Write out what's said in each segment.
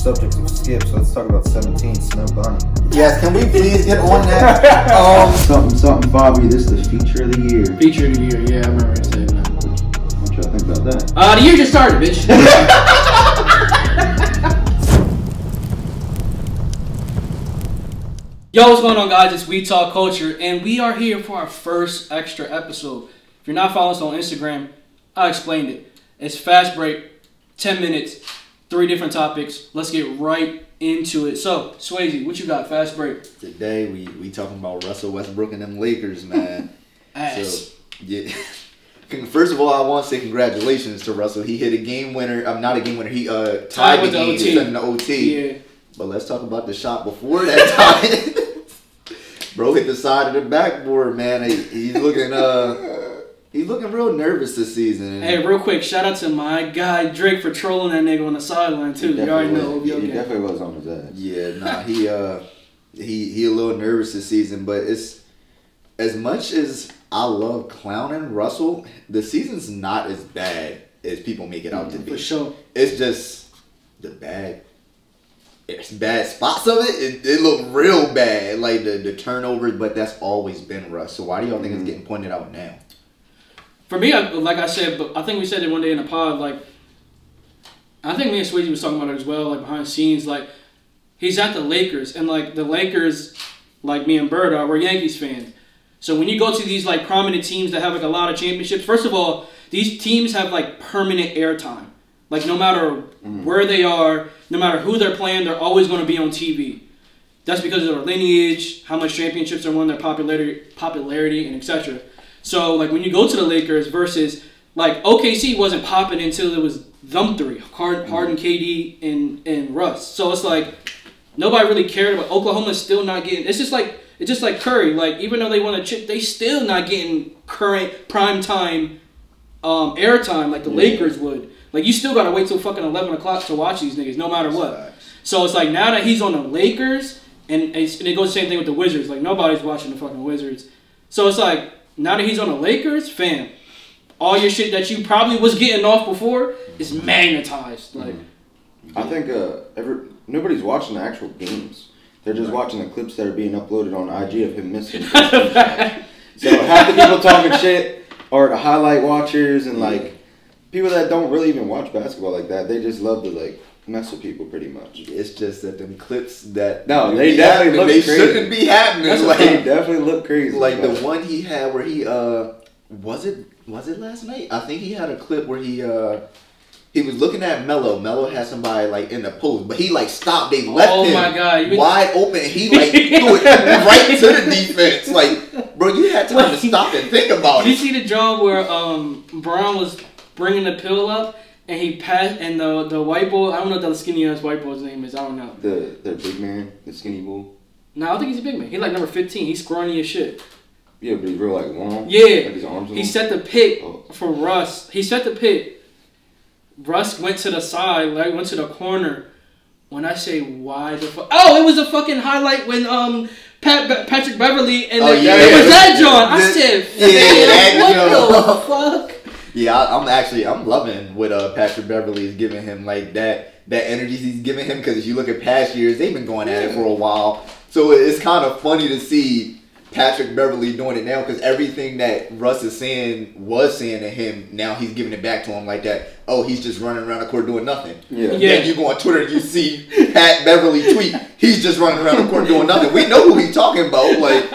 subject of skip, so let's talk about 17, Snow Bunny. Yes, can we please get on that? Something, Bobby. This is the feature of the year. Feature of the year, yeah, I remember you saying that. What y'all think about that? The year just started, bitch. Yo, what's going on, guys? It's We Talk Culture, and we are here for our first extra episode. If you're not following us on Instagram, I explained it. It's fast break, 10 minutes, 3 different topics. Let's get right into it. So, Swayze, what you got? Fast break. Today we talking about Russell Westbrook and them Lakers, man. Ass. So, yeah. First of all, I want to say congratulations to Russell. He hit a game winner. Not a game winner. He tied the game in the OT. Yeah. But let's talk about the shot before that time. Bro hit the side of the backboard, man. He's looking real nervous this season. Hey, real quick, shout out to my guy Drake for trolling that nigga on the sideline too. You already know. He definitely was on his ass. Yeah, nah, he a little nervous this season, but it's as much as I love clowning Russell, the season's not as bad as people make it out to be. For sure. It's just the bad spots of it. It looked real bad, like the turnovers, but that's always been Russ. So why do y'all think it's getting pointed out now? For me, like I said, but I think we said it one day in the pod, like, I think me and Swayze was talking about it as well, like, behind the scenes, like, he's at the Lakers, and, like, the Lakers, like me and Bird are, we're Yankees fans. So when you go to these, like, prominent teams that have, like, a lot of championships, first of all, these teams have, like, permanent airtime. Like, no matter where they are, no matter who they're playing, they're always going to be on TV. That's because of their lineage, how much championships are won, their popularity, and etc. So, like, when you go to the Lakers versus, like, OKC wasn't popping until it was them three, Harden, KD, and Russ. So, it's like, nobody really cared about Oklahoma's still not getting, it's just like Curry. Like, even though they won a chip, they still not getting current prime time airtime like the Lakers would. Like, you still got to wait till fucking 11 o'clock to watch these niggas, no matter what. So, it's like, now that he's on the Lakers, and it goes the same thing with the Wizards. Like, nobody's watching the fucking Wizards. So, it's like, now that he's on the Lakers, fam, all your shit that you probably was getting off before is magnetized. Like, I think nobody's watching the actual games. They're just watching the clips that are being uploaded on IG of him missing. So, half the people talking shit are the highlight watchers and, like, people that don't really even watch basketball like that. They just love to, like, mess with people pretty much. It's just that them clips that they definitely look crazy. Shouldn't be happening. That's like, they definitely look crazy. Like the one he had where he was it last night? I think he had a clip where he was looking at Melo. Melo had somebody like in the post, but he like stopped. They left him wide open. And he like threw it right to the defense. Like, bro, you had time to stop and think about it. Did you see the job where Brown was bringing the pill up? And he passed, and the white boy, I don't know what the skinny ass white boy's name is, I don't know. The big man, the skinny bull? No, I don't think he's a big man. He's like number 15. He's scrawny as shit. Yeah, but he's real like long. Yeah. Like his arms he set the pick for Russ. He set the pick. Russ went to the side, like went to the corner. When I say why the fuck. Oh, it was a fucking highlight when Patrick Beverly and it was that John. I said, what the fuck? Yeah, I'm loving what Patrick Beverly is giving him, like that energy he's giving him, because if you look at past years, they've been going at it for a while. So it's kind of funny to see Patrick Beverly doing it now, because everything that Russ was saying to him, now he's giving it back to him like that. Oh, he's just running around the court doing nothing. Yeah. Then you go on Twitter and you see Pat Beverly tweet, he's just running around the court doing nothing. We know who he's talking about. Like,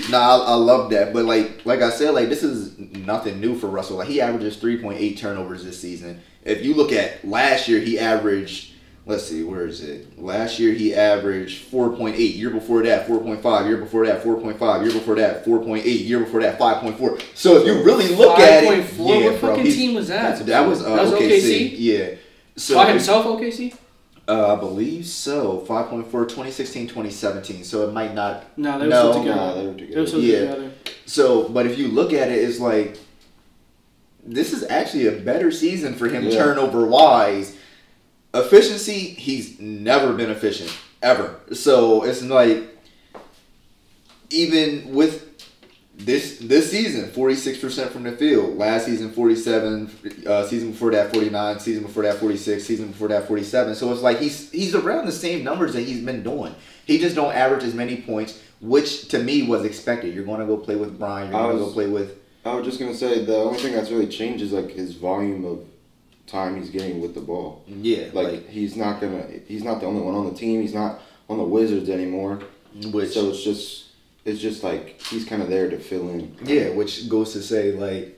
nah, I love that. But like I said, like, this is nothing new for Russell. Like, he averages 3.8 turnovers this season. If you look at last year, he averaged, let's see, where is it? Last year he averaged 4.8. Year before that, 4.5. Year before that, 4.5. Year before that, 4.8. Year before that, 5.4. So if you really look at it, 5.4. What fucking team was that? That was OKC. Yeah. So by himself, OKC? I believe so. 5.4, 2016, 2017. So it might not. No, they were still together. They were together. They were still together. So, but if you look at it, it's like, this is actually a better season for him turnover wise. Efficiency, he's never been efficient ever. So it's like, even with This season, 46% from the field. Last season, 47. Season before that, 49. Season before that, 46. Season before that, 47. So it's like he's around the same numbers that he's been doing. He just don't average as many points, which to me was expected. You're going to go play with Brian. You're going to go play with. I was just gonna say the only thing that's really changed is like his volume of time he's getting with the ball. Yeah, like he's not the only one on the team. He's not on the Wizards anymore. So it's just like he's kind of there to fill in. Yeah, which goes to say, like,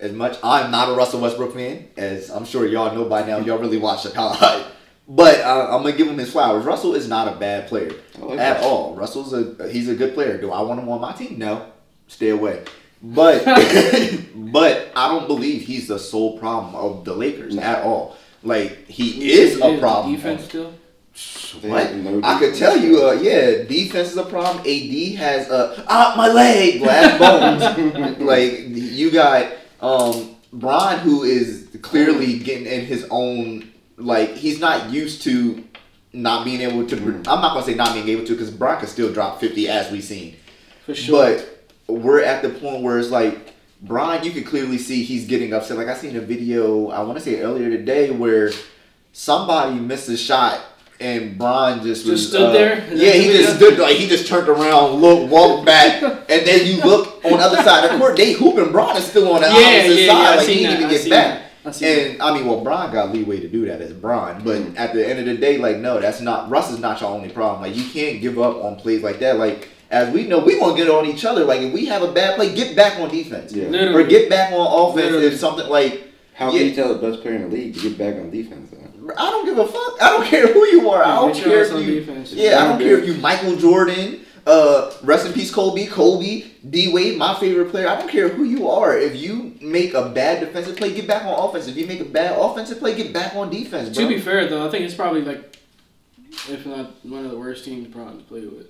as much I'm not a Russell Westbrook fan, as I'm sure y'all know by now, y'all really watch the college. But I'm gonna give him his flowers. Russell is not a bad player at all. Russell's he's a good player. Do I want him on my team? No, stay away. But but I don't believe he's the sole problem of the Lakers at all. Like he is a problem. Defense still. What? I could tell you, defense is a problem. AD has my leg, glass bones. Like you got Bron, who is clearly getting in his own. Like he's not used to not being able to. I'm not gonna say not being able to because Bron can still drop 50 as we've seen. For sure. But we're at the point where it's like Bron, you can clearly see he's getting upset. Like I seen a video, I want to say earlier today, where somebody missed a shot. And Bron just stood there? Yeah, he just stood like he just turned around, walked back, and then you look on the other side of the court. They hooping. Bron is still on the opposite side. Like he didn't even get back. And I mean, well, Bron got leeway to do that as Bron, but at the end of the day, like no, that's not Russ is not your only problem. Like you can't give up on plays like that. Like as we know, we gonna get on each other. Like if we have a bad play, get back on defense, or get back on offense. If something like how can you tell the best player in the league to get back on defense? I don't give a fuck. I don't care who you are. I don't care if you. I don't care if you Michael Jordan. Rest in peace, Kobe, D Wade, my favorite player. I don't care who you are. If you make a bad defensive play, get back on offense. If you make a bad offensive play, get back on defense. Bro. To be fair, though, I think it's probably like, if not one of the worst teams probably to play with.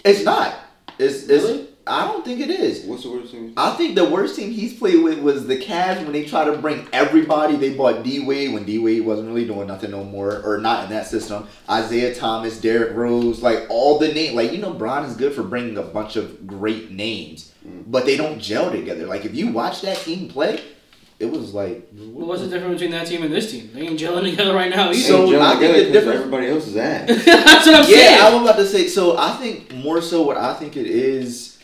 It's not. It's really? I don't think it is. What's the worst team? I think the worst team he's played with was the Cavs when they tried to bring everybody. They bought D Wade when D Wade wasn't really doing nothing no more, or not in that system. Isaiah Thomas, Derrick Rose, like all the names. Like Bron is good for bringing a bunch of great names, but they don't gel together. Like if you watch that team play, it was like. What's the difference between that team and this team? They ain't gelling together right now either. So I think the difference everybody else is at. That's what I'm saying. Yeah, I was about to say. So I think more so what I think it is.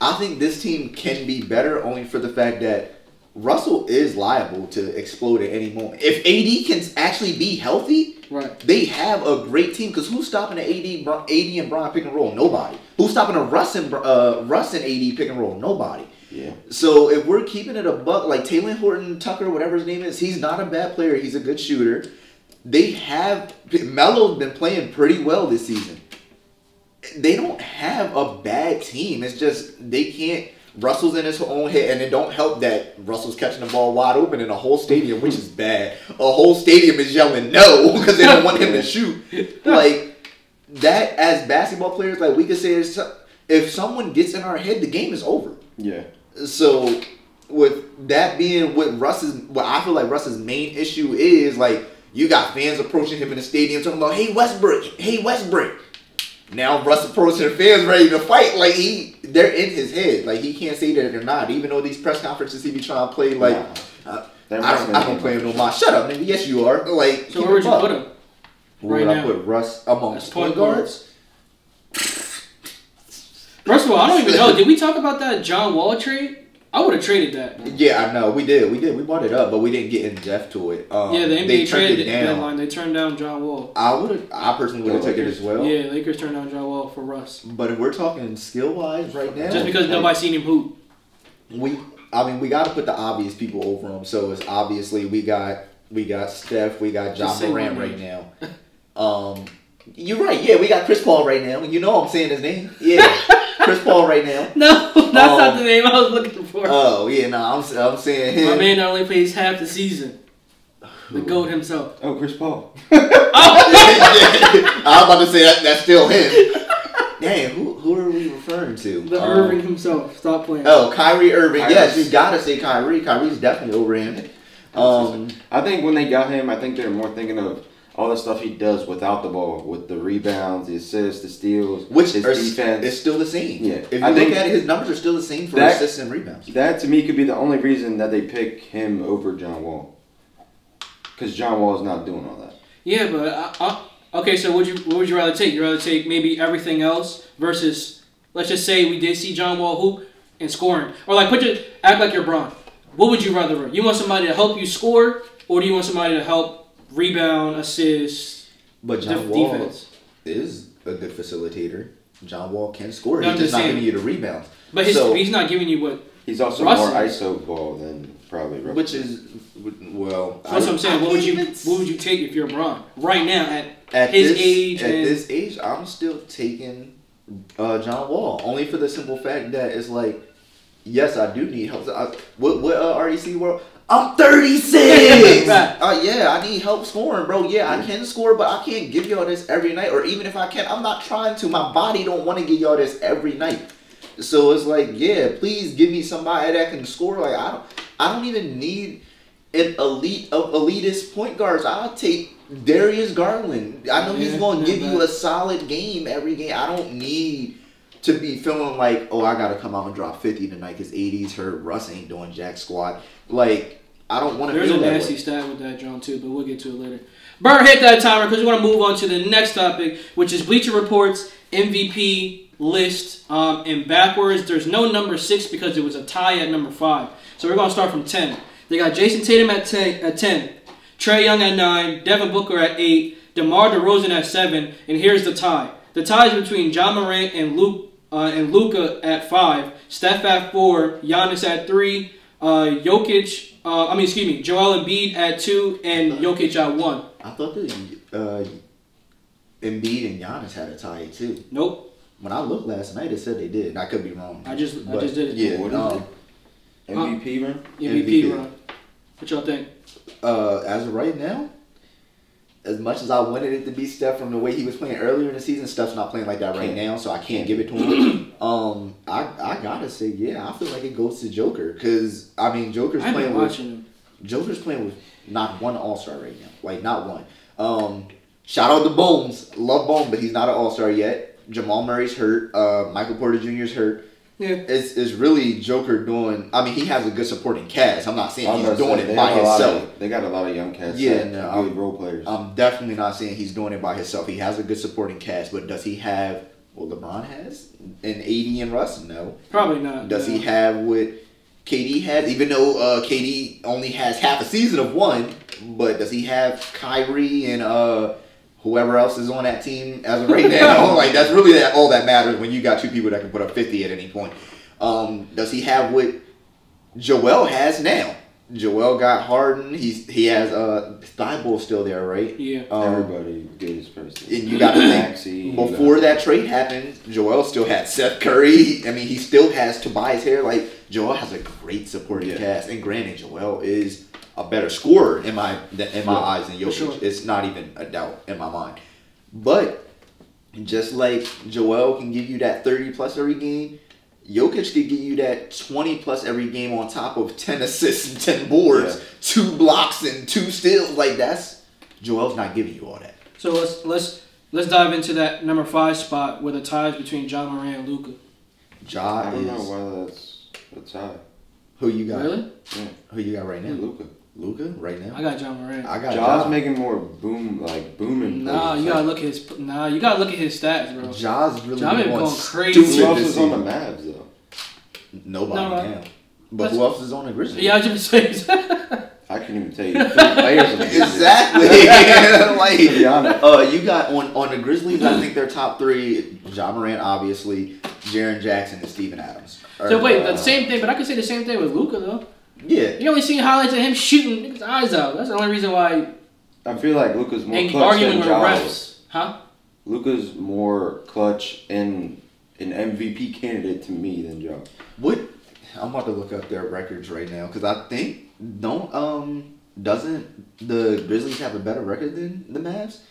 I think this team can be better only for the fact that Russell is liable to explode at any moment. If AD can actually be healthy, right, they have a great team. Because who's stopping the AD and Bron pick and roll? Nobody. Who's stopping a Russ and AD pick and roll? Nobody. Yeah. So if we're keeping it a buck, like Taylor Horton Tucker, whatever his name is, he's not a bad player. He's a good shooter. Melo's been playing pretty well this season. They don't have a bad team. It's just they can't. Russell's in his own head, and it don't help that Russell's catching the ball wide open in a whole stadium, which is bad. A whole stadium is yelling no because they don't want him to shoot. Like that, as basketball players, like we could say, if someone gets in our head, the game is over. Yeah. So with that being what I feel like Russ's main issue is, like you got fans approaching him in the stadium talking about, hey Westbrook. Now Russ approaching the fans ready to fight. Like they're in his head. Like he can't say that they're not. Even though these press conferences he be trying to play like I don't play him no more. Shut up, nigga. Yes you are. Like so where would you put him? Where would I put Russ amongst point guards? First of all, I don't even know. Did we talk about that John Wall trade? I would have traded that. Yeah, I know. We did. We brought it up, but we didn't get in depth to it. Yeah, the NBA traded deadline. They turned down John Wall. I personally would have taken it as well. Yeah, Lakers turned down John Wall for Russ. But if we're talking skill wise right now, just because nobody's seen him hoop, we got to put the obvious people over him. So it's obviously we got Steph, we got Ja Morant right now. You're right. Yeah, we got Chris Paul right now. You know I'm saying his name. Yeah, Chris Paul right now. No, that's not the name I was looking for. Oh yeah, no, I'm saying him. My man only plays half the season. The GOAT himself. Oh, Chris Paul. I was about to say that's still him. Damn, who are we referring to? The Irving himself. Stop playing. Oh, Kyrie Irving. Yes, you gotta say Kyrie. Kyrie's definitely over him. I think when they got him, I think they were more thinking of, all the stuff he does without the ball, with the rebounds, the assists, the steals, which his defense, is still the same. Yeah, if you look at it, his numbers are still the same for assists and rebounds. That to me could be the only reason that they pick him over John Wall, because John Wall is not doing all that. Yeah, but okay. So what would you rather take? You rather take maybe everything else versus, let's just say we did see John Wall hoop and scoring, or like act like you're Bron. What would you rather? You want somebody to help you score, or do you want somebody to help rebound, assist, but John Wall is a good facilitator. John Wall can score. No, he's just not giving you the rebounds. But he's not giving you what. He's also Russ more ISO ball than probably Russ. Which is, well... So that's what I'm saying. What would you take if you're Bron? Right now, at his age? At this age, I'm still taking John Wall. Only for the simple fact that it's like, yes, I do need help. What REC world? I'm 36! Yeah, I need help scoring, bro. Yeah, I can score, but I can't give y'all this every night. Or even if I can, I'm not trying to. My body don't want to give y'all this every night. So it's like, yeah, please give me somebody that can score. Like I don't even need an elitist point guards. I'll take Darius Garland. I know he's going to give you a solid game every game. I don't need to be feeling like, oh, I got to come out and drop 50 tonight because 80's hurt. Russ ain't doing jack squat. Like, I don't want to feel that way. There's a nasty stat with that, John, too, but we'll get to it later. Burr, hit that timer because we want to move on to the next topic, which is Bleacher Report's MVP list. And backwards, there's no number 6 because it was a tie at number 5. So we're going to start from 10. They got Jason Tatum at 10, Trae Young at 9, Devin Booker at 8, DeMar DeRozan at 7, and here's the tie. The tie is between John Morant and Luka at 5, Steph at 4, Giannis at 3, Joel Embiid at 2, and Jokic at 1. I thought that Embiid and Giannis had a tie too. Nope. When I looked last night, it said they did. I could be wrong. I just did it. Yeah. What is it? MVP run? MVP run. What y'all think? As of right now, as much as I wanted it to be Steph from the way he was playing earlier in the season, Steph's not playing like that right now, so I can't give it to him. I gotta say, yeah, I feel like it goes to Joker because I mean, Joker's playing with not one All-Star right now, like not one. Shout out to Bones, love Bones, but he's not an All-Star yet. Jamal Murray's hurt. Michael Porter Jr.'s hurt. Yeah, it's really Joker doing. I mean, he has a good supporting cast. I'm not saying he's doing it by himself. They got a lot of young cast. Yeah, good role players. I'm definitely not saying he's doing it by himself. He has a good supporting cast, but does he have what LeBron has and AD and Russ? No, probably not. Does he have what KD has? Even though KD only has half a season of one, but does he have Kyrie and whoever else is on that team as of right now? Like that's really all that matters when you got two people that can put up 50 at any point. Does he have what Joel has now? Joel got Harden. He has Thibault still there, right? Yeah. Everybody good his person. And you got to think before that trade happened, Joel still had Seth Curry. I mean, he still has Tobias Harris. Like Joel has a great supporting cast. And granted, Joel is a better scorer in my eyes than Jokic. Sure. It's not even a doubt in my mind. But just like Joel can give you that 30 plus every game, Jokic could give you that 20 plus every game on top of 10 assists and 10 boards, 2 blocks and 2 steals. Like that's Joel's not giving you all that. So let's dive into that number 5 spot where the ties between John Morant and Luka. I don't know why that's a tie. Who you got? Really? Yeah. Who you got right now? Luka right now. I got John Morant. I got Ja's making more booming. Nah, you gotta look at his stats, bro. Ja's really going crazy. Who else is on the Mavs though? Nobody now. But who else is on the Grizzlies? Yeah, I was just saying. I can't even tell you 3 players on the Grizzlies. Exactly. Like, to be honest. You got on the Grizzlies, I think their top 3, Ja Morant, obviously, Jaren Jackson, and Steven Adams. So wait, the same thing, but I can say the same thing with Luka though. Yeah. You only seen highlights of him shooting his eyes out. That's the only reason why. I feel like Luka's more clutch than Ja. Luka's more clutch and an MVP candidate to me than Ja. What? I'm about to look up their records right now because I think doesn't the Grizzlies have a better record than the Mavs?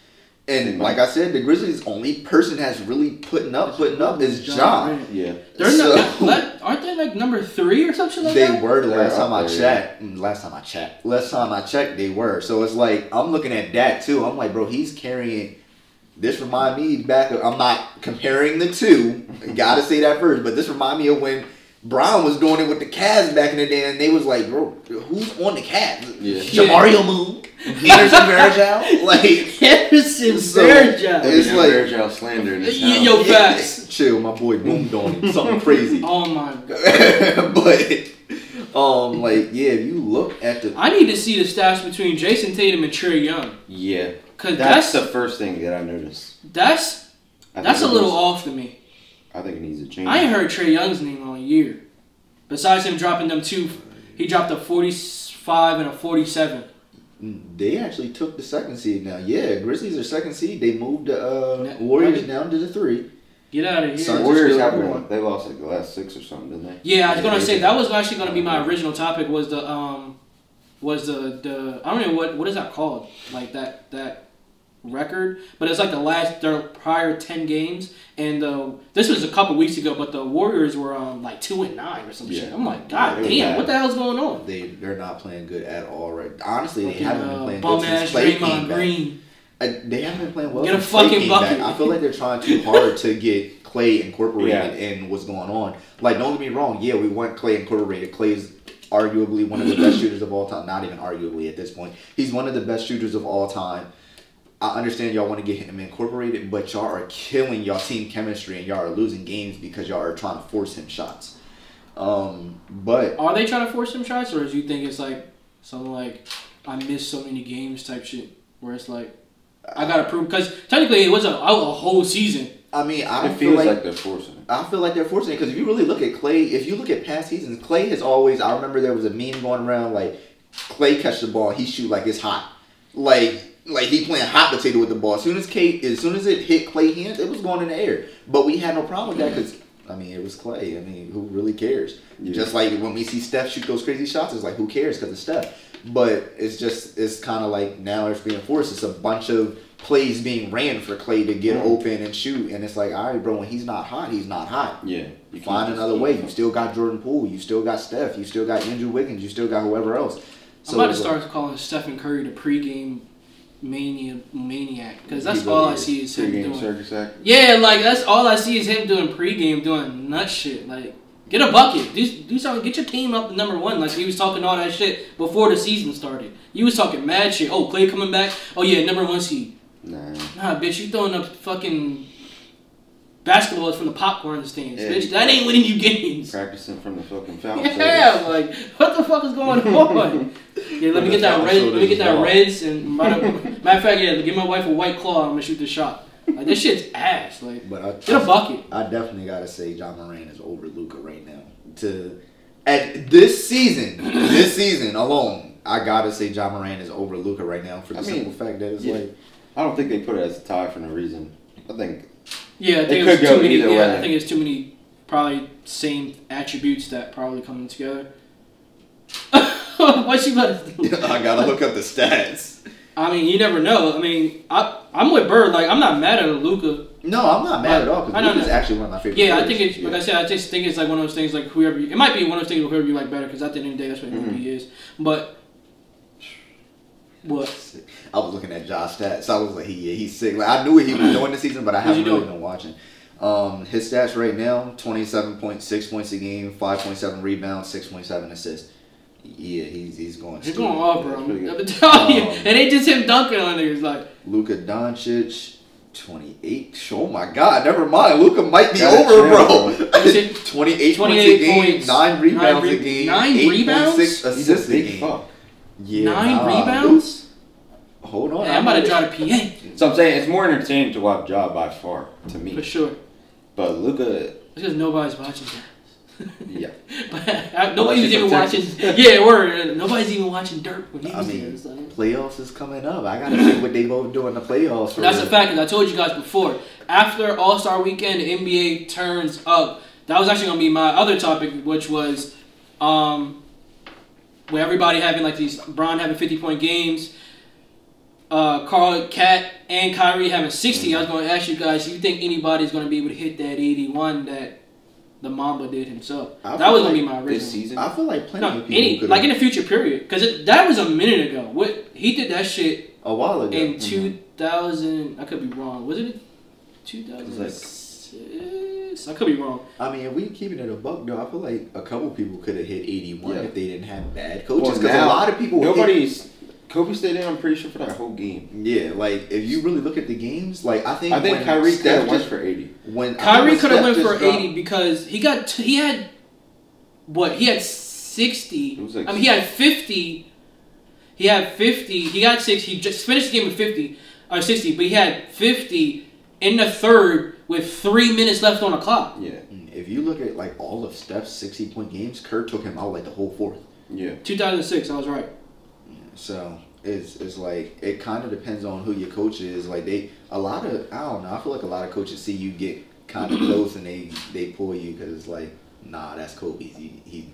And like I said, the Grizzlies' only person that's really putting up is Ja. Yeah. They're not. aren't they like number 3 or something like They that? were the last They're time up I there, checked. Last time I checked, they were. So it's like I'm looking at that too. I'm like, bro, he's carrying. This remind me back of, I'm not comparing the two. Gotta say that first, but this remind me of when Brown was doing it with the Cavs back in the day, and they was like, bro, who's on the Cavs? Yeah. Jamario Moon, Anderson Varejao, like Anderson So, Varejao. It's like- Virgil slander in this house. Yo, facts. chill, my boy boomed on him, something crazy. Oh my god. But like, yeah, if you look at the I need to see the stats between Jason Tatum and Trae Young. Yeah. Cause That's the first thing that I noticed. that's I a think it little needs- off to me. I think it needs a change. I ain't heard Trae Young's name all year. Besides him dropping them 2, he dropped a 45 and a 47. They actually took the second seed now. Yeah, Grizzlies are second seed. They moved the Yeah. Warriors down to the 3. Get out of here. Suns The are Warriors still have going. won. They lost like the last 6 or something, didn't they? Yeah, I was gonna they say did. that was actually gonna be my original topic. Was the I don't know what is that called? Like that record, but it's like their prior 10 games, and this was a couple weeks ago. But the Warriors were like 2-9 or some shit. I'm like, God It was damn, bad. what the hell's going on? They're not playing good at all right. Honestly, they Fucking, haven't been playing bum good ass since Clay came Draymond back. Green. They haven't been playing well. Get a since Clay fucking came bucket. back. I feel like they're trying too hard to get Clay incorporated Yeah. in what's going on. Like, don't get me wrong. Yeah, we want Clay incorporated. Clay's arguably one of the best shooters of all time. Not even arguably at this point. He's one of the best shooters of all time. I understand y'all want to get him incorporated, but y'all are killing y'all team chemistry and y'all are losing games because y'all are trying to force him shots. But Are they trying to force him shots, or do you think it's like something like I missed so many games type shit, where it's like I gotta prove? Because technically it was a whole season. I mean, I It don't feel feels like like they're forcing it. I feel like they're forcing it because if you really look at Clay, if you look at past seasons, Clay has always. I remember there was a meme going around like Clay catch the ball, and he shoot like it's hot, like he playing hot potato with the ball. As soon as it hit Clay hands, it was going in the air. But we had no problem with that because I mean it was Clay. I mean, who really cares? Yeah. Just like when we see Steph shoot those crazy shots, it's like who cares because it's Steph. But it's kind of like now it's being forced. It's a bunch of plays being ran for Clay to get open and shoot, and it's like, all right, bro, when he's not hot, he's not hot. Yeah. You find another way. You still got Jordan Poole. You still got Steph. You still got Andrew Wiggins. You still got whoever else. I'm about to start calling Stephen Curry the pregame maniac because that's He all really I is. see is him Pre-game doing. circus act. Yeah, like that's all I see is him doing pregame, doing nut shit. Like, get a bucket, do something, get your team up to number 1. Like he was talking all that shit before the season started. You was talking mad shit. Oh, Clay coming back. Oh yeah, number 1 seed. Nah, bitch, you throwing up fucking basketballs from the popcorn stands, Yeah, bitch. That ain't winning you games. Practicing from the fucking fountain. Yeah, like what the fuck is going on? Yeah, let me get that red. Let me get that Reds and matter of fact, yeah, give my wife a White Claw. I'm gonna shoot the shot. Like this shit's ass. Like But get a bucket. I definitely gotta say, John Moran is over Luka right now. At this season alone, I gotta say John Moran is over Luka right now for the simple fact that it's like. I don't think they put it as a tie for no reason. I think Yeah, I It think could it's go too many. either Yeah, way. I think it's too many. Probably same attributes that probably coming together. What you about to do? I gotta look up the stats. I mean, you never know. I mean, I'm with Bird. Like, I'm not mad at Luka. No, I'm not mad at all I because know Luka's that. actually one of my favorite. Yeah, I players. think it's like I said. I just think it's like one of those things. Like whoever, it might be one of those things where whoever you like better. Because at the end of the day, that's what MVP is. But what? I was looking at Josh's stats. I was like, he's sick. Like I knew what he was doing this season, but I haven't he really doing? been watching. His stats right now: 27.6 points a game, 5.7 rebounds, 6.7 assists. Yeah, he's going. He's stupid. going off, bro. That's pretty good. I've been telling you, and they just him dunking on niggas like. Luka Doncic, 28. Oh my God, never mind. Luka might be Got a over, chance, bro. Is it 28 points 28 a game, points, 9 rebounds a game, 9 rebounds? 8.6 he's a assists a big game. fuck. Yeah, 9 nah. rebounds? Hold on. Hey, I'm about to draw the PA. So I'm saying it's more entertaining to watch Ja by far to me. For sure. But Luka, It's because nobody's watching that. yeah. But nobody's even Unless watching. it's from Yeah, word. Nobody's even watching Dirk when he I was mean, there. It's like- playoffs is coming up. I gotta see what they both do in the playoffs. For That's real. a fact, because I told you guys before. After All-Star Weekend, the NBA turns up. That was actually going to be my other topic, which was where everybody having like these, Bron having 50-point games, Carl, Kat, and Kyrie having 60. I was going to ask you guys, do you think anybody's going to be able to hit that 81 that the Mamba did himself. I That was feel gonna be like my original. This season. I feel like plenty No, of people could like in the future period, because that was a minute ago. What he did that shit a while ago. in 2000. I could be wrong. Was it 2006? I could be wrong. I mean, if we keeping it a buck, though, I feel like a couple people could have hit 81 Yeah. if they didn't have bad coaches. Well, Because a now, lot of people. Kobe stayed in, I'm pretty sure, for that whole game. Yeah, like if you really look at the games, like I think Kyrie could Steph have went just for 80. Kyrie could have went Steph for just dropped- 80 because he had what? He had 60. It was like- I mean, he had 50. He had 50. He got 60. He just finished the game with 50 or 60, but he had 50 in the third with 3 minutes left on the clock. Yeah. If you look at like all of Steph's 60-point games, Kerr took him out like the whole fourth. Yeah. 2006. I was right. So it's like it kind of depends on who your coach is. Like I don't know. I feel like a lot of coaches see you get kind of close and they pull you because it's like, nah, that's Kobe.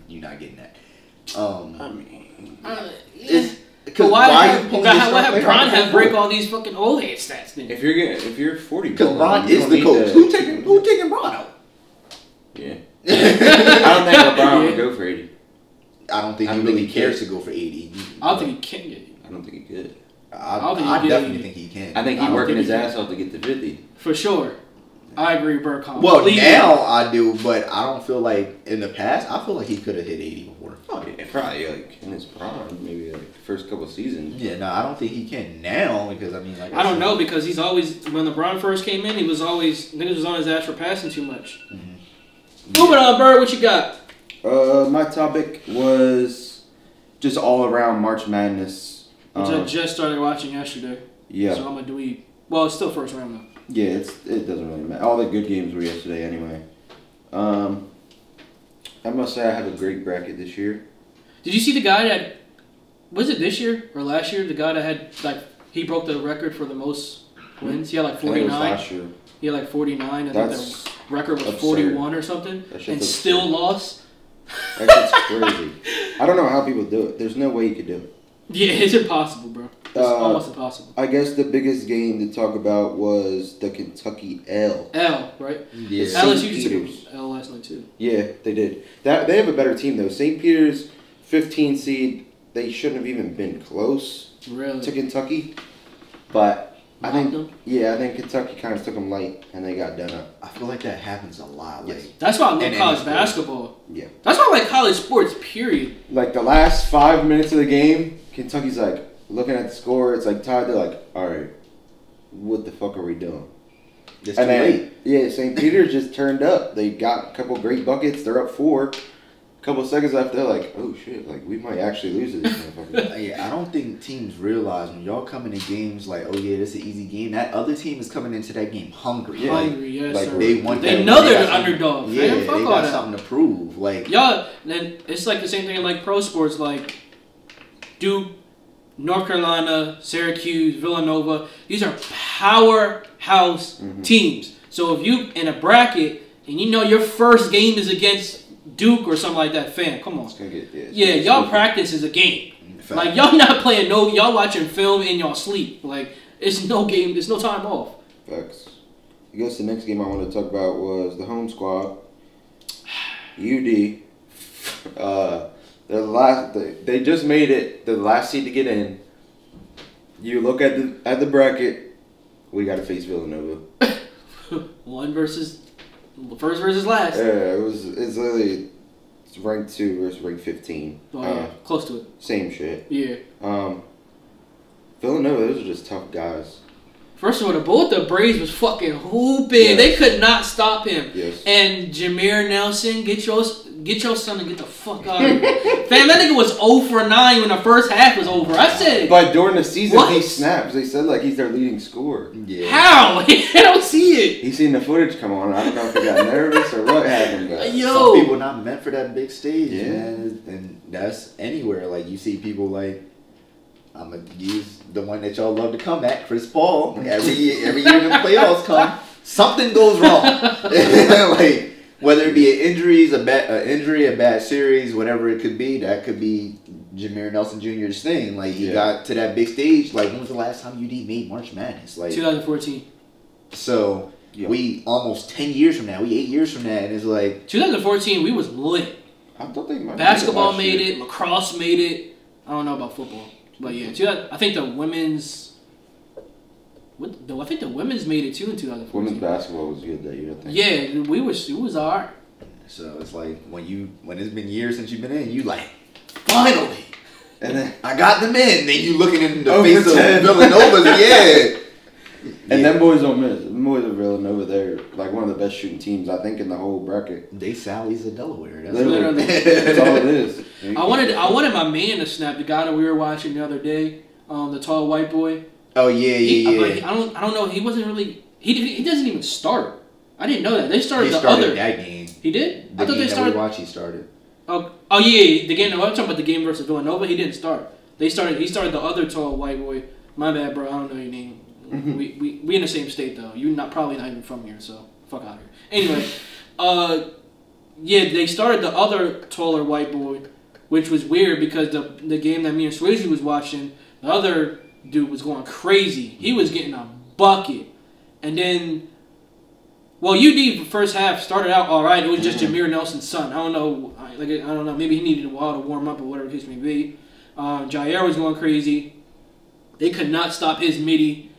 You're not getting that. I mean, It's But because why you have pulling your star Bron player have out of break the all these fucking old head stats then? if you're 40, Because Bron you is don't the need coach. to- Who taking Bron out? Yeah. I don't think LeBron would go for 80. I don't think I he don't really think he cares can. to go for 80. I don't think he can get it. I don't think he could. I don't think I he definitely did. think he can. I think he's don't working think his he ass off to get to 50. For sure. I agree, Burkholm. Well, now I do, but I don't feel like in the past. I feel like he could have hit 80 before. Oh, yeah, probably like in his prime, maybe like the first couple seasons. Yeah, no, I don't think he can now because I mean, like I don't said- know because he's always when LeBron first came in, he was always niggas was on his ass for passing too much. Moving on, Bird, what you got? My topic was just all around March Madness. Which I just started watching yesterday. Yeah. So I'm a dweeb. Well, it's still first round though. Yeah, it doesn't really matter. All the good games were yesterday anyway. I must say I have a great bracket this year. Did you see the guy that was it this year or last year? The guy that had like he broke the record for the most wins. He had like I think it was 49. last year. He had like 49. I think That's the record was absurd. 41 or something, That shit's and absurd. still lost. That shit's crazy. I don't know how people do it. There's no way you could do it. Yeah, it's impossible, bro. It's almost impossible. I guess the biggest game to talk about was the Kentucky L. L, right? Yeah. St. LSU just Peter's. took L last night too. Yeah, they did. They have a better team though. St. Peter's 15 seed. They shouldn't have even been close Really? to Kentucky, but I think Knocked them? I think Kentucky kind of took them light and they got done up. I feel like that happens a lot. Like Yes. That's why I love And college any sport. basketball. Yeah. That's why I like college sports. Period. Like the last 5 minutes of the game, Kentucky's like looking at the score. It's like tied. They're like, all right, what the fuck are we doing? it's And too then, late. yeah, St. Peter's just turned up. They got a couple great buckets. They're up 4. A couple seconds left, they're like, oh shit, like we might actually lose to this motherfucker. Yeah, I don't think teams realize when y'all come into games like, oh yeah, this is an easy game. That other team is coming into that game hungry. Yeah. Hungry, yes, like, sir. They want. They that- know they they're got the something- underdog, Yeah, man. Fuck they all got that. something to prove. Like Y'all, then it's like the same thing in like pro sports, like Duke, North Carolina, Syracuse, Villanova. These are powerhouse teams. So if you in a bracket and you know your first game is against Duke or something like that, fam, come on. It's gonna get Yeah, y'all practice is a game. fact. Like y'all not playing y'all watching film in y'all sleep. Like it's no game, there's no time off. Facts. I guess the next game I wanted to talk about was the home squad. UD. They just made it the last seed to get in. You look at the bracket. We got to face Villanova. First versus last. Yeah, it's literally ranked 2 versus ranked 15. Oh yeah, close to it. Same shit. Yeah. Villanova, those are just tough guys. First of all, the Braves was fucking hooping. Yes. They could not stop him. Yes. And Jameer Nelson, get your son and get the fuck out of here. Fam, that nigga was 0 for 9 when the first half was over. I said, But during the season, What? he snaps. They said like he's their leading scorer. yeah. how? I don't see it. He seen the footage come on. I don't know if he got nervous or what happened, but Some Yo. people not meant for that big stage, Yeah. man. And that's anywhere. Like you see people like I'm gonna use the one that y'all love to come at, Chris Paul. Every year the playoffs come, something goes wrong. Like whether it be an injury, a bad series, whatever it could be, that could be Jameer Nelson Jr.'s thing. Like he got to that big stage. Like when was the last time UD made March Madness? Like 2014. so. Yeah. We almost 10 years from now. We 8 years from now, and it's like 2014, we was lit. I thought they might. Basketball made it. Lacrosse made it. I don't know about football, but yeah, I think the women's. I think the women's made it too in 2014. Women's basketball was good that year, I think. Yeah, it was alright. so. It's like when it's been years since you've been in, you like finally. And then I got them in. Then you looking in the Over face of 10. Villanova. Yeah. and them boys don't miss. Them boys of Villanova, they're like one of the best shooting teams I think in the whole bracket. They Sally's of Delaware. That's Literally, what that's all it is. I wanted my man to snap. The guy that we were watching the other day, the tall white boy. Oh yeah. I don't know. He wasn't really. He doesn't even start. I didn't know that. They started He the started other. that game. He did. The I thought game they that started. we watched, he started. Oh yeah, the game. I'm talking about the game versus Villanova. He didn't start. He started the other tall white boy. My bad, bro. I don't know your name. We in the same state though. You're probably not even from here, so fuck out of here. Anyway, yeah, they started the other taller white boy, which was weird because the game that me and Swayze was watching, the other dude was going crazy. He was getting a bucket, and then. Well, UD first half started out all right. It was just Jameer Nelson's son. I don't know. I don't know. Maybe he needed a while to warm up or whatever the case may be. Jair was going crazy. They could not stop his midi.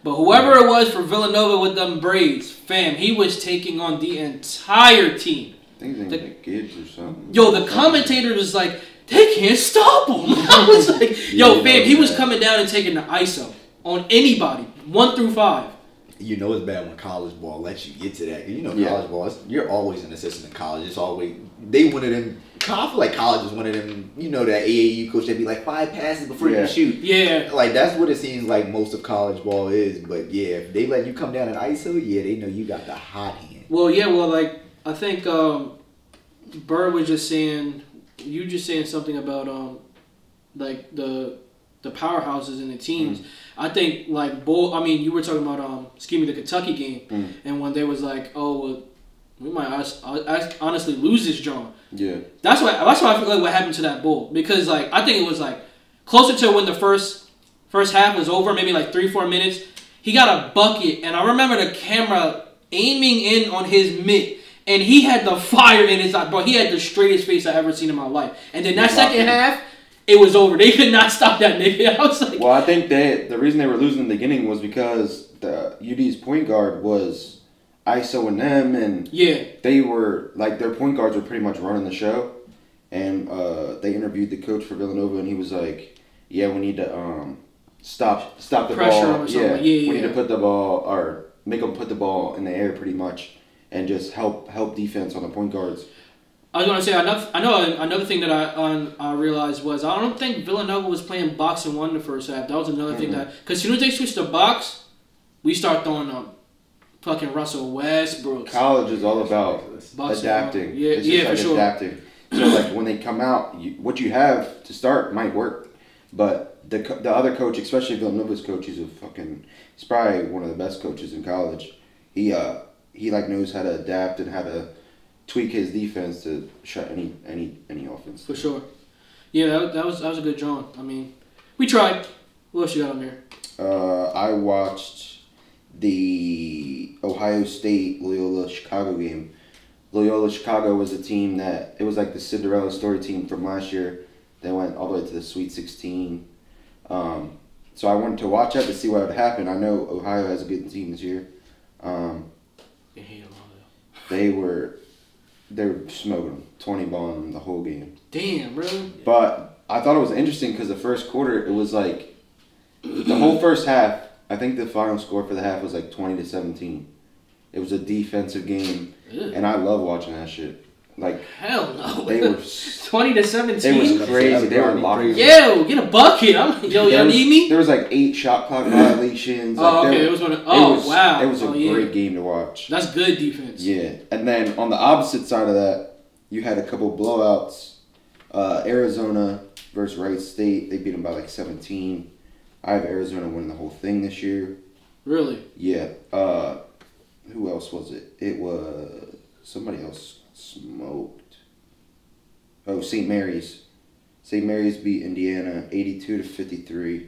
But whoever it was for Villanova with them braids, fam, he was taking on the entire team. I think they like kids or something. Yo, the commentator was like, they can't stop him. I was like, yo, fam, he was coming down and taking the ISO on anybody, 1 through 5. You know it's bad when college ball lets you get to that. You know Yeah. college ball, you're always an assistant in college. It's always, they one of them, I feel like college is one of them, you know that AAU coach that be like 5 passes before you can shoot. Yeah. Like that's what it seems like most of college ball is. But yeah, if they let you come down at ISO, yeah, they know you got the hot hand. Well, yeah, like, I think Bird was just saying, something about, like, the powerhouses in the teams. I think like you were talking about the Kentucky game, and when they was like, oh, well, we might honestly lose this John. Yeah. That's why I feel like what happened to that bull, because like I think it was like closer to when the first half was over, maybe like 3-4 minutes. He got a bucket, and I remember the camera aiming in on his mitt, and he had the fire in his eye, bro. He had the straightest face I ever seen in my life. And then that second half. It was over. They could not stop that nigga. I was like, well, I think the reason they were losing in the beginning was because the UD's point guard was ISOing them, and they were like their point guards were pretty much running the show. And they interviewed the coach for Villanova, and he was like, "Yeah, we need to stop the pressure ball. or something. We need to put the ball or make them put the ball in the air pretty much, and just help defense on the point guards." I was gonna say another thing that I realized was I don't think Villanova was playing box and one in the first half. That was another thing that because as soon as they switched to box, we start throwing up fucking Russell Westbrook. College is all about adapting. It's just for sure. Adapting. So like when they come out, what you have to start might work, but the other coach, especially Villanova's coach, he's probably one of the best coaches in college. He like knows how to adapt and how to tweak his defense to shut any offense. For sure. Yeah, that was a good draw. I mean, we tried. What else you got on there? I watched the Ohio State Loyola Chicago game. Loyola Chicago was a team that it was like the Cinderella story team from last year. They went all the way to the Sweet 16. So I wanted to watch that to see what would happen. I know Ohio has a good team this year. They were smoking them, 20 ball in the whole game. Damn, really? But I thought it was interesting because the first quarter, it was like, the whole first half, I think the final score for the half was like 20-17. It was a defensive game, and I love watching that shit. Like, hell no. They were 20-17. It was crazy. They were locking. Yo, get a bucket. Y'all need me? There was like 8 shot clock violations. Oh, okay. Wow. It was a great game to watch. That's good defense. Yeah, and then on the opposite side of that, you had a couple blowouts. Arizona versus Wright State. They beat them by like 17. I have Arizona winning the whole thing this year. Really? Yeah. Who else was it? It was somebody else smoked. Oh, St. Mary's. St. Mary's beat Indiana 82-53.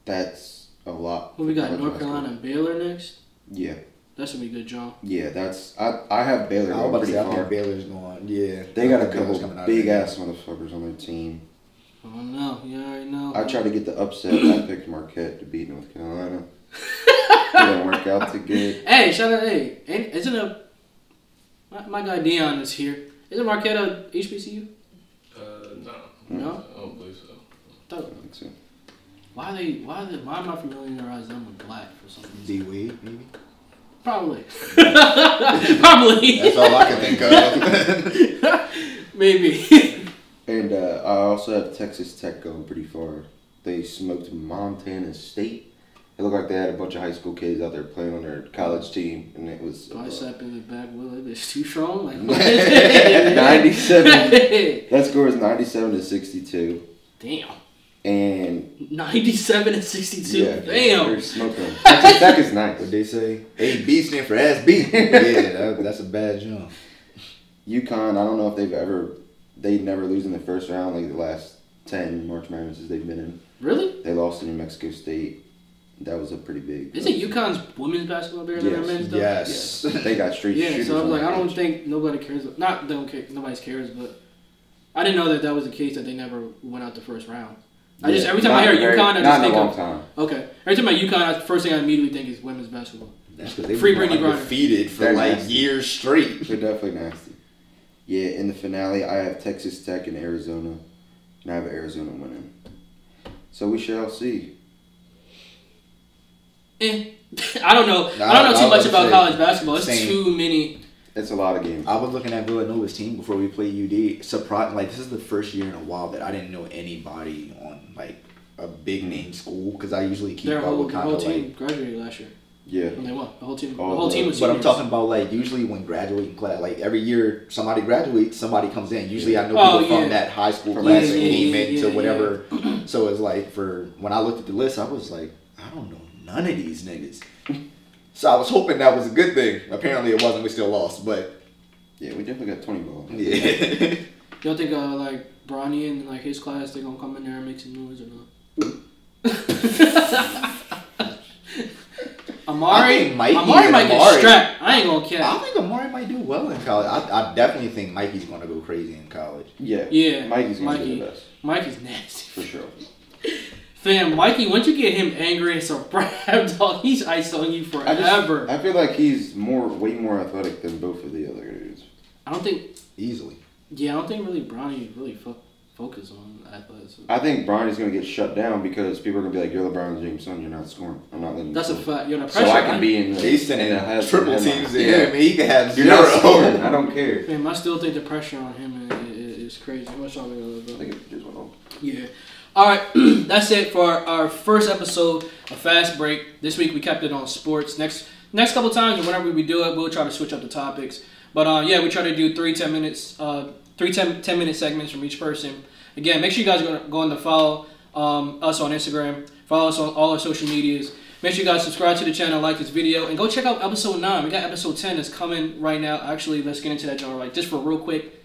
That's a lot. Well, we got North Carolina and Baylor next. Yeah. That's gonna be good, John. Yeah, I have Baylor going pretty I far. think Baylor's going. Yeah, They got a Baylor's couple coming out big of ass motherfuckers on their team. I don't know. You already know. I tried to get the upset. I picked Marquette to beat North Carolina. It didn't work out too good. Hey, shout out! Hey, isn't my guy Dion is here? Isn't Marquette a HBCU? No. No. I don't believe so. I think so. Why am I familiarized them with black for some reason? D-Wade, maybe? Probably. Probably. That's all I can think of. Maybe. And I also have Texas Tech going pretty far. They smoked Montana State. It looked like they had a bunch of high school kids out there playing on their college team, and it was Bicep in the back, Will. It's too strong. Like 97. That score is 97-62. Damn. And 97 and 62. yeah, Damn. they're smoking them. Texas Tech is nice. What they say? AB stand for ass beat. Yeah, that's a bad jump. UConn, I don't know if they never lose in the first round like the last 10 March Madnesses they've been in. Really? They lost to New Mexico State. That was a pretty big. Isn't UConn's women's basketball better than their men's? Though? Yes. They got straight Yeah, shooters. so I was on like, that I don't bench. think nobody cares. Nobody cares, but I didn't know that was the case that they never went out the first round. Yeah, Every time I hear UConn, I not just in think a long of time. okay. Every time I hear UConn, the first thing I immediately think is women's basketball. That's because they Free were Brittany Griner. defeated for They're like nasty. years straight. They're definitely nasty. Yeah, in the finale, I have Texas Tech and Arizona, and I have Arizona winning. So we shall see. I don't know. I don't know too much about college basketball. It's same. too many. It's a lot of games. I was looking at Villanova's team before we played UD. Surprised, like this is the first year in a while that I didn't know anybody on like a big name school because I usually keep Their up whole with kind whole of team like. graduated last year. Yeah. And they won. The whole team. The Oh, whole team was But I'm seniors. talking about like usually when graduating class, like every year somebody graduates, somebody comes in. Usually I know Oh, people from yeah. that high school From class that that school. came into Yeah, whatever. So it's like for when I looked at the list, I was like, I don't know none of these niggas. So I was hoping that was a good thing. Apparently it wasn't. We still lost, but Yeah, we definitely got 20 balls. yeah. You don't think like Bronny and like his class they gonna come in there and make some noise or not? Amari I think Mikey might and get Amari- strapped. I ain't gonna I care. think Amari might do well in college. I definitely think Mikey's gonna go crazy in college. Yeah. Yeah, Mikey's going to be Mikey. the best. Mikey's nasty. For sure. Fam, Mikey, once you get him angry and surprised, dog, he's iced on you forever. I feel like he's way more athletic than both of the other dudes. I don't think Easily. Yeah, I don't think really Bronny really focus on athleticism. I think Bronny's going to get shut down because people are going to be like, you're LeBron James' son, you're not scoring. I'm not letting you That's a score. fact. You're the So pressure. I can be in the... They sending in the triple headline. teams to Yeah. him. He can have You're zero. not scoring. I don't care. Man, I still think the pressure on him is crazy. How much longer I think it just went on. Yeah. All right, that's it for our first episode of Fast Break. This week we kept it on sports. Next couple times, or whenever we do it, we'll try to switch up the topics. But yeah, we try to do 3 10-minute segments from each person. Again, make sure you guys are going to follow us on Instagram, follow us on all our social medias. Make sure you guys subscribe to the channel, like this video, and go check out episode 9. We got episode 10 that's coming right now. Actually, let's get into that, John. Right, just for real quick.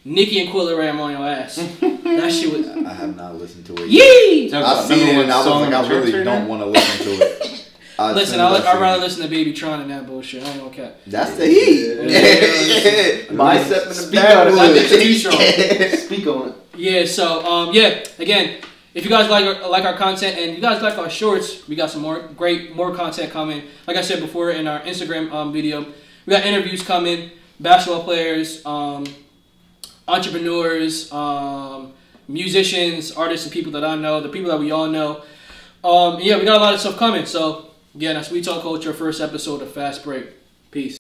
Nikki and Quilla Ray, I'm on your ass. That shit was. I have not listened to it. Yee! I've seen it and I was like, I really don't want to listen to it. Listen, I'd rather listen to Baby Tron than that bullshit. I ain't gonna cap. That's the heat. Bicep in the Speak on it. backwoods. Too strong. Speak on it. Yeah, so yeah, again, if you guys like our content and you guys like our shorts, we got some more content coming. Like I said before in our Instagram video, we got interviews coming, basketball players, entrepreneurs, musicians, artists, and people that I know, the people that we all know. Yeah, we got a lot of stuff coming. So again, that's We Talk Culture, first episode of Fast Break. Peace.